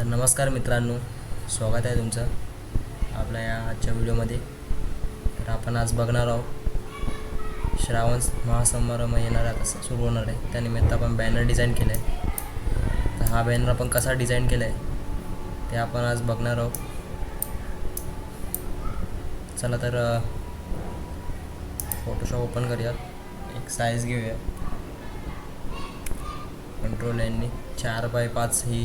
तर नमस्कार मित्रांनो, स्वागत आहे तुमचं आपल्या या आजच्या व्हिडिओमध्ये. तर आपण आज बघणार आहोत श्रावण महासमारंभ येणार आहे, तसं सुरू होणार आहे. त्यानिमित्त आपण बॅनर डिझाईन केला आहे. तर हा बॅनर आपण कसा डिझाईन केला आहे ते आपण आज बघणार आहोत. चला तर फोटोशॉप ओपन करूयात. एक साईज घेऊया. कंट्रोल यांनी 4x5 ही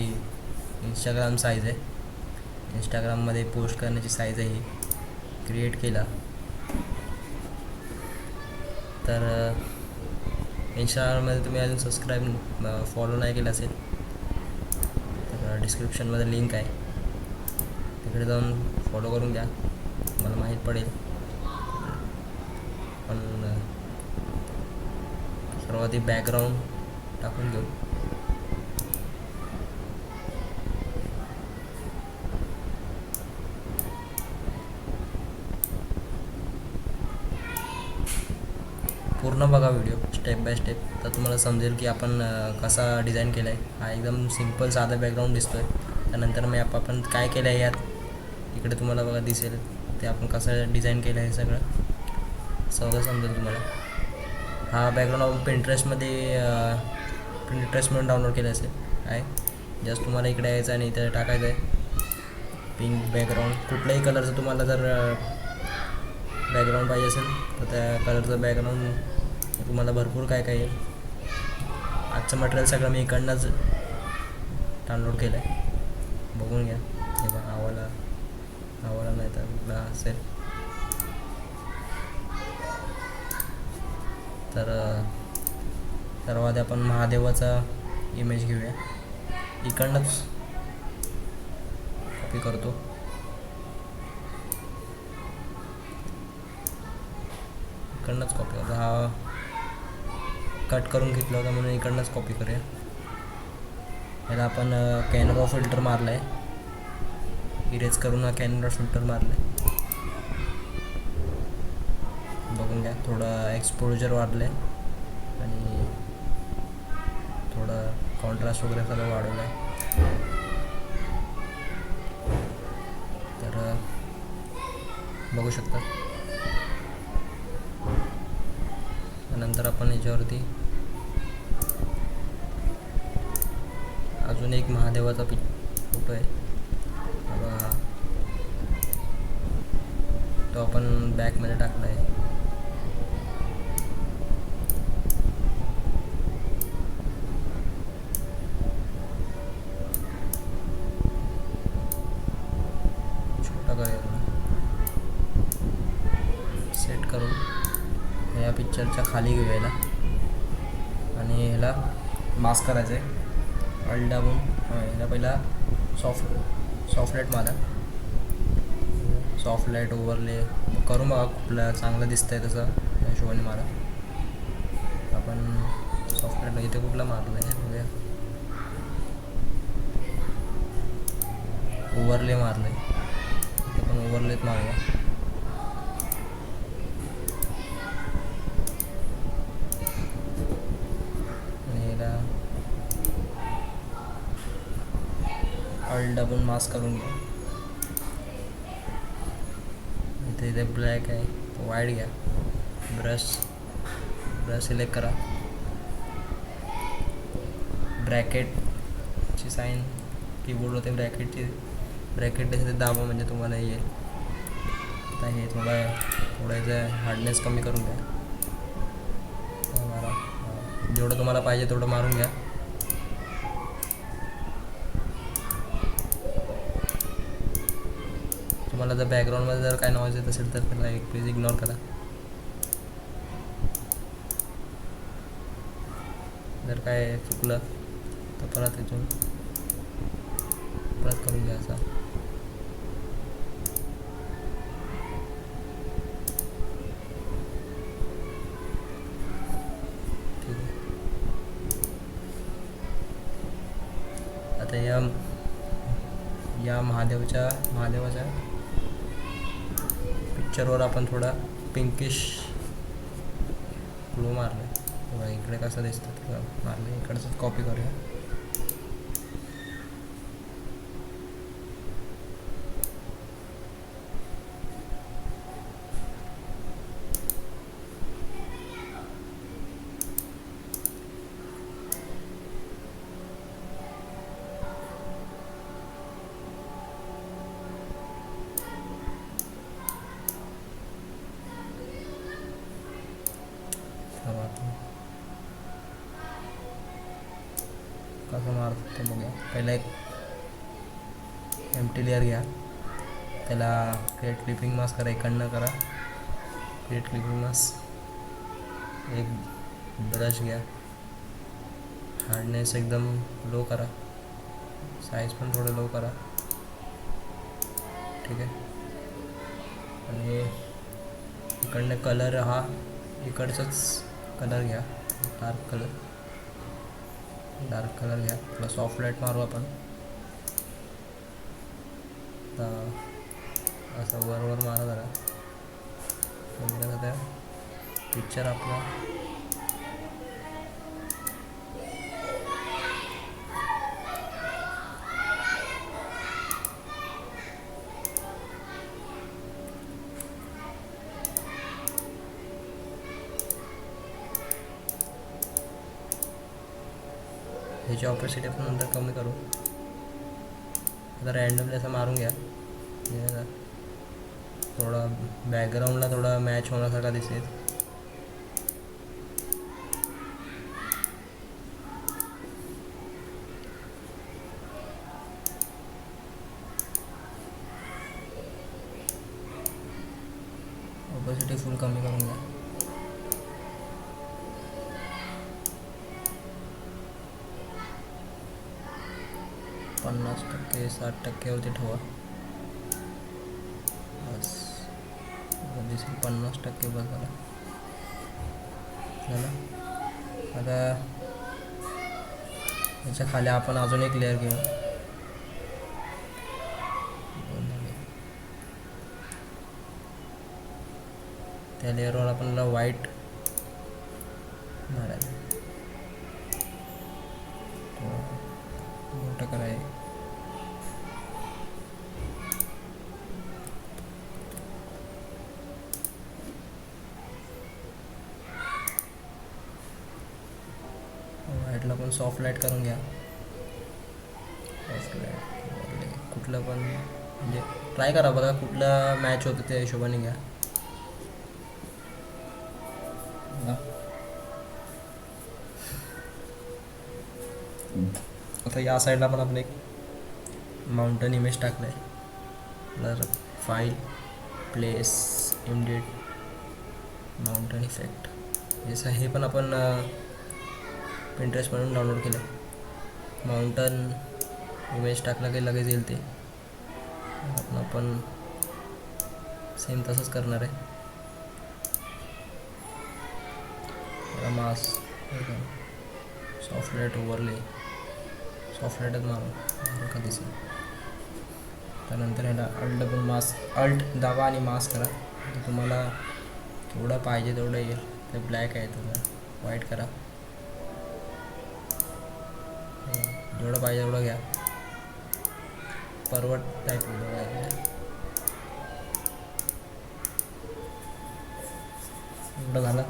इंस्टाग्राम साईज आहे. इंस्टाग्राममध्ये पोस्ट करण्याची साईज आहे ही. क्रिएट केला तर इंस्टाग्राममध्ये तुम्ही अजून सबस्क्राईब फॉलो नाही केलं असेल तर डिस्क्रिप्शनमध्ये लिंक आहे, तिकडे जाऊन फॉलो करून घ्या, मला माहीत पडेल. पण सर्वात बॅकग्राऊंड टाकून घेऊ. पूर्ण बघा व्हिडिओ स्टेप बाय स्टेप, तर तुम्हाला समजेल की आपण कसा डिझाईन केला आहे. हा एकदम सिंपल साधा बॅकग्राऊंड दिसतो आहे. त्यानंतर मी आपण काय केलं आहे यात इकडे तुम्हाला बघा दिसेल ते आपण कसं डिझाईन केलं आहे सगळं समजेल तुम्हाला. हा बॅकग्राऊंड आपण पिंट्रेस्टमध्ये पिंट्रेस्टमधून डाउनलोड केलं असेल आहे. जस्ट तुम्हाला इकडे यायचं आणि इथे टाकायचं आहे पिंक बॅकग्राऊंड. कुठल्याही कलरचं तुम्हाला जर बॅकग्राऊंड पाहिजे असेल तर त्या कलरचं बॅकग्राऊंड तुम्हाला भरपूर काय काय आहे. आजचं मटेरियल सगळं मी इकडनंच डाउनलोड केलं आहे, बघून घ्या. हे बघा आवाला नाही तर कुठला असेल तर सर्वात आपण महादेवाचा इमेज घेऊया. इकडनंच कॉपी करतो. इकडनंच कॉपी करतो. हा कट करून घेतला होता म्हणून इकडनंच कॉपी करूया. याला आपण कॅनवा फिल्टर मारला आहे, इरेज करून हा कॅनवा फिल्टर मारला आहे. बघून घ्या. थोडं एक्सपोजर वाढलं आहे आणि थोडं कॉन्ट्रास्ट वगैरे सगळं वाढवलं आहे. तर बघू शकता. नंतर आपण याच्यावरती अजून एक महादेवाचा फोटो आहे बघा, तो आपण बॅकमध्ये टाकला आहे. छोटा करूया, सेट करून या पिक्चरच्या खाली घेऊया याला आणि ह्याला मास्क करायचं आहे. अल्ट दाबून ह्याला पहिला सॉफ्ट लाईट मारा. सॉफ्ट लाईट ओव्हरले करून बघा कुठलं चांगलं दिसतं आहे तसं त्या हिशोबाने मारा. आपण सॉफ्ट लाईट इथे कुठला मारलं आहे बघूया. ओव्हरले मारलं आहे, इथे पण ओव्हरलेच मारूया. अल्ट दाबून मास्क करून घ्या. इथे ब्लॅक आहे, व्हाईट घ्या. ब्रश सिलेक्ट करा. ब्रॅकेटची साईन कीबोर्ड होते, ब्रॅकेट तिथे दाबा म्हणजे तुम्हाला येईल. आता हे थोडं याचं हार्डनेस कमी करून घ्या. जेवढं तुम्हाला पाहिजे तेवढं मारून घ्या. तुम्हाला जर बॅकग्राऊंडमध्ये जर काय नॉईज येत असेल तर त्याला प्लीज इग्नोर करा. जर काय चुकलं तर परत इथून परत करून घ्यायचा. ठीक आहे. आता या महादेवाच्या पिक्चरवर आपण थोडा पिंकिश ग्लो मारला आहे. इकडे कसं दिसतं ते मारलं. इकडचं कॉपी करूया. कसं मारतो ते बघूया. पहिला एक एम्प्टी लेअर घ्या, त्याला क्रिएट क्लिपिंग मास्क करा, इकडनं करा क्रिएट क्लिपिंग मास्क. एक ब्रश घ्या, हार्डनेस एकदम लो करा, साईज पण थोडं लो करा, ठीक आहे. आणि इकडनं कलर हा इकडचाच कलर घ्या, डार्क कलर घ्या, थोडा सॉफ्ट लाईट मारू आपण. असं वर मारा जरा, म्हणजे कसं पिक्चर आपला ह्याची ऑपॉसिटी आपण नंतर कमी करू. आता रँडमली असं मारून घ्या, थोडा बॅकग्राऊंडला थोडा मॅच होण्यासारखा दिसेल. ऑपॉसिटी फुल कमी करून घ्या. %50 60%वरती ठेवा, बस दिसेल 50% बस झालं. आता याच्या खाली आपण अजून एक लेअर घेऊ. त्या लेअरवर आपल्याला व्हाईट मारायचं, मोठं करायचं. व्हाईटला पण सॉफ्ट लाईट करून घ्या. सॉफ्ट लाईट कुठलं पण म्हणजे ट्राय करा, बघा कुठला मॅच होतं त्या हिशोबाने घ्या. आता या साईडला पण आपण एक माउंटन इमेज टाकलं आहे, तर file place immediate mountain effect हे पण आपण पिंटरेस्टमधून डाउनलोड केलं. माउंटन इमेज टाकलं की लगेच येईल ते. आपण सेम तसंच करणार आहे. Mask soft light overlay, soft लाईटच मारून का दिसेल. त्यानंतर ह्याला अल्ट दाबा आणि मास्क करा. तुम्हाला केवढं पाहिजे तेवढं येईल. ते ब्लॅक आहे तर व्हाईट करा, जेवढं पाहिजे तेवढं घ्या. परवट टाईप एवढं झालं.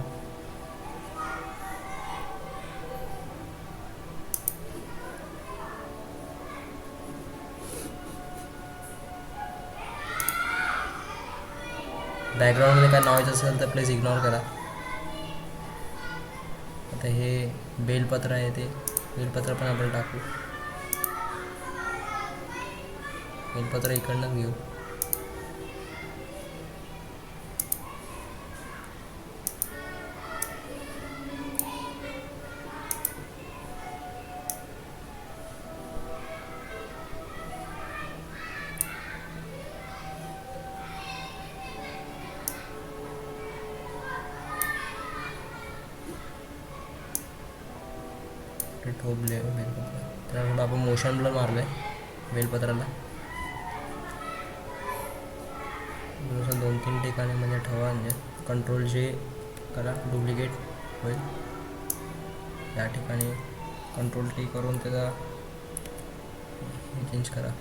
बॅकग्राऊंडमध्ये काय नॉईज असेल तर प्लीज इग्नोर करा. आता हे बेलपत्र आहे, ते बेलपत्र पण आपण टाकू. बेलपत्र इकडनं घेऊ. ठोबले बेलपत्र, त्यानंतर आपण मोशन ब्लर मारलं आहे बेलपत्राला. 2-3 ठिकाणी म्हणजे ठेवा, म्हणजे कंट्रोल जे करा, डुप्लिकेट होईल. या ठिकाणी कंट्रोल टी करून त्याचा चेंज करा.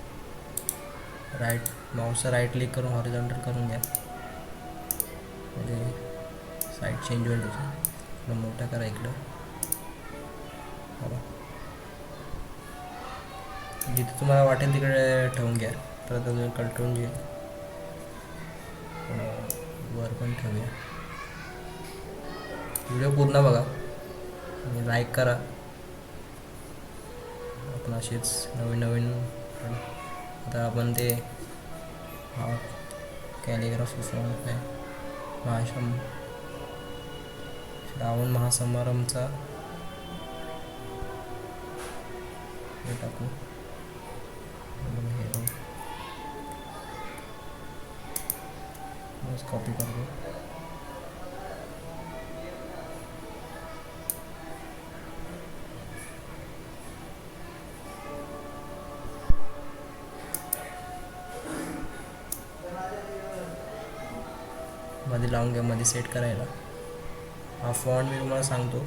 माऊसचा राईट क्लिक करून हॉरिझॉन्टल करून घ्या, म्हणजे साईड चेंज होईल त्याची. थोडं मोठा करा इकडं. जिथे तुम्हाला वाटेल तिकडे ठेवून घ्या. परत अजून कंट्रोल जे वर पण ठेवूया. व्हिडिओ पूर्ण बघा, लाईक करा, पण असेच नवीन नवीन. आता आपण ते हा कॅलिग्राफी फॉन्ट आहे श्रावण महासमारंभचा हे टाकू. हे कॉपी करतो. मध्ये लावून घ्या, मध्ये सेट करायला. हा फॉन्ट मी तुम्हाला सांगतो,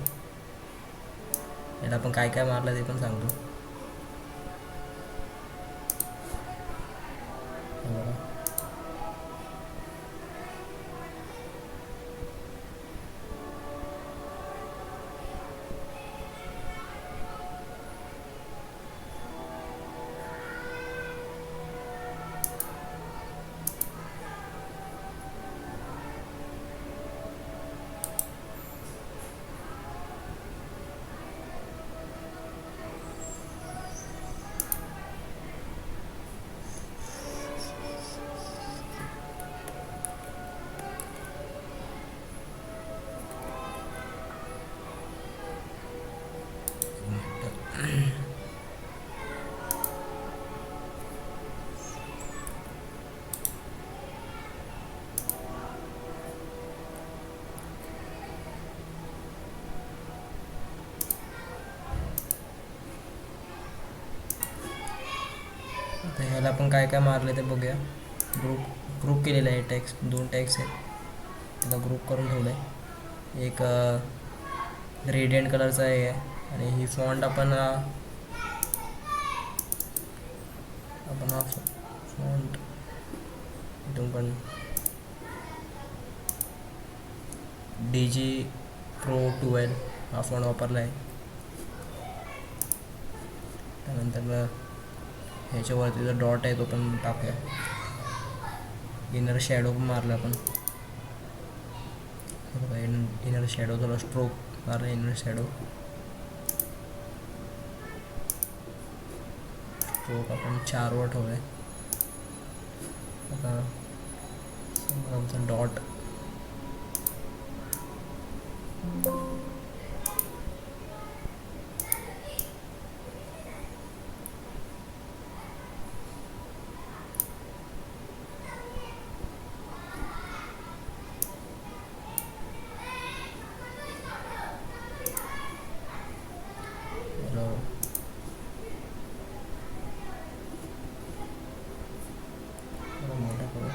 याला आपण काय काय मारलं ते पण सांगतो. तर ह्याला आपण काय काय मारले ते बघूया. ग्रुप केलेलं आहे. टॅक्स 2 टॅक्स आहेत, त्याला ग्रुप करून ठेवलं आहे. एक रेडियंट कलरचा आहे आणि ही फॉन्ट आपण हा फॉन्ट इथून पण DG Pro 12 हा फॉन्ट वापरला आहे. त्यानंतर ह्याच्यावरती जो डॉट आहे तो पण टाकूया. इनर शॅडो पण मारला आपण. इनर शॅडो थोडा स्ट्रोक मारला. इनर शॅडो स्ट्रोक आपण 4 वर ठेवला आहे. आता आमचा डॉट मोठा करू.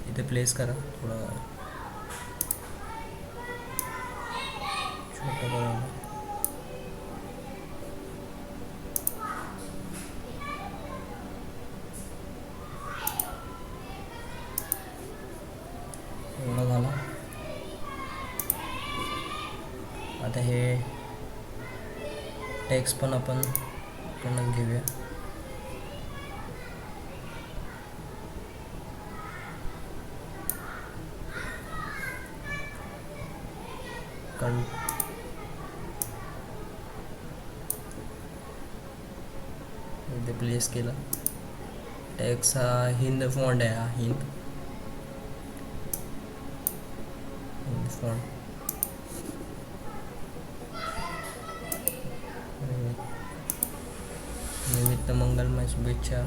इथे प्लेस करा. थोडा छोटा करा. एवढा झाला. आता हे टेक्स्ट पण आपण घेऊया. इथे प्लेस केला. टेक्स्ट हा हिंद फॉन्ट आहे. हा हिंद फॉन्ट. निमित्त मंगलमय शुभेच्छा.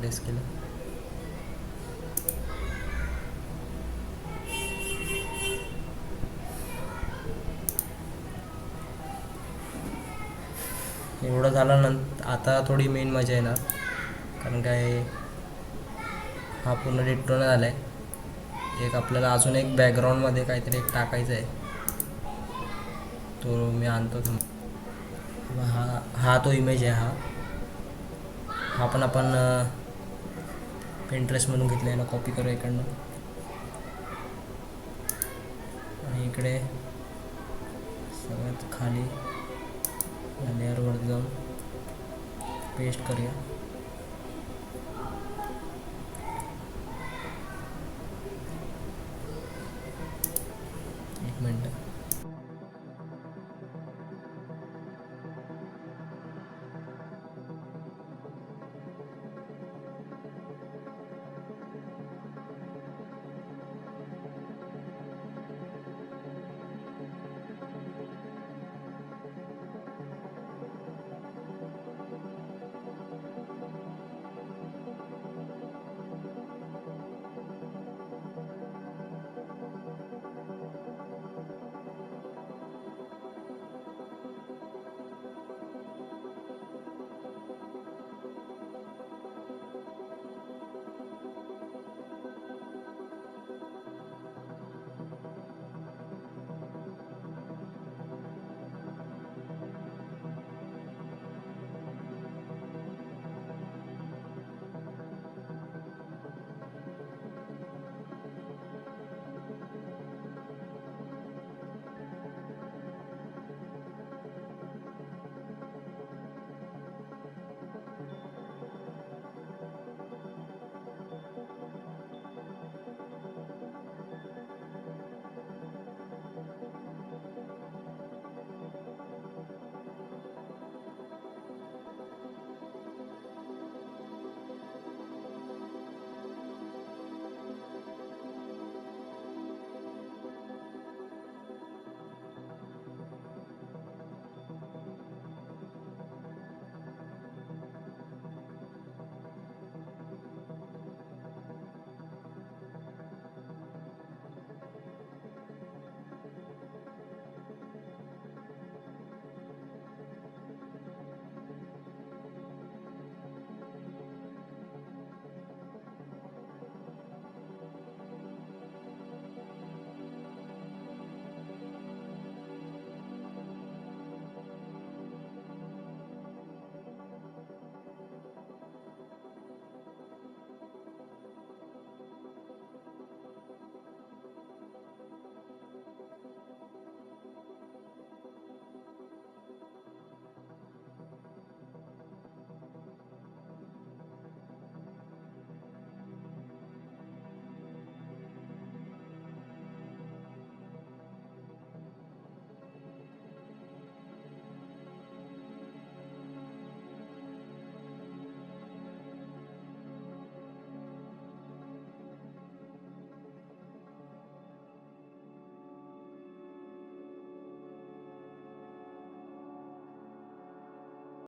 प्लेस केलं. एवढं झाल्यानंतर आता थोडी मेन मजा येणार, कारण काय हा पूर्ण डिट्टोनं झाला आहे. एक आपल्याला अजून एक बॅकग्राऊंडमध्ये काहीतरी एक टाकायचं आहे, तो मी आणतो हा तो इमेज आहे. हा पण आपण पिंटरेस्टमधून घेतला, याला कॉपी करू इकडनं आणि इकडे सगळ्यात खाली या लेअरवरती जाऊन पेस्ट करूया. एक मिनटं.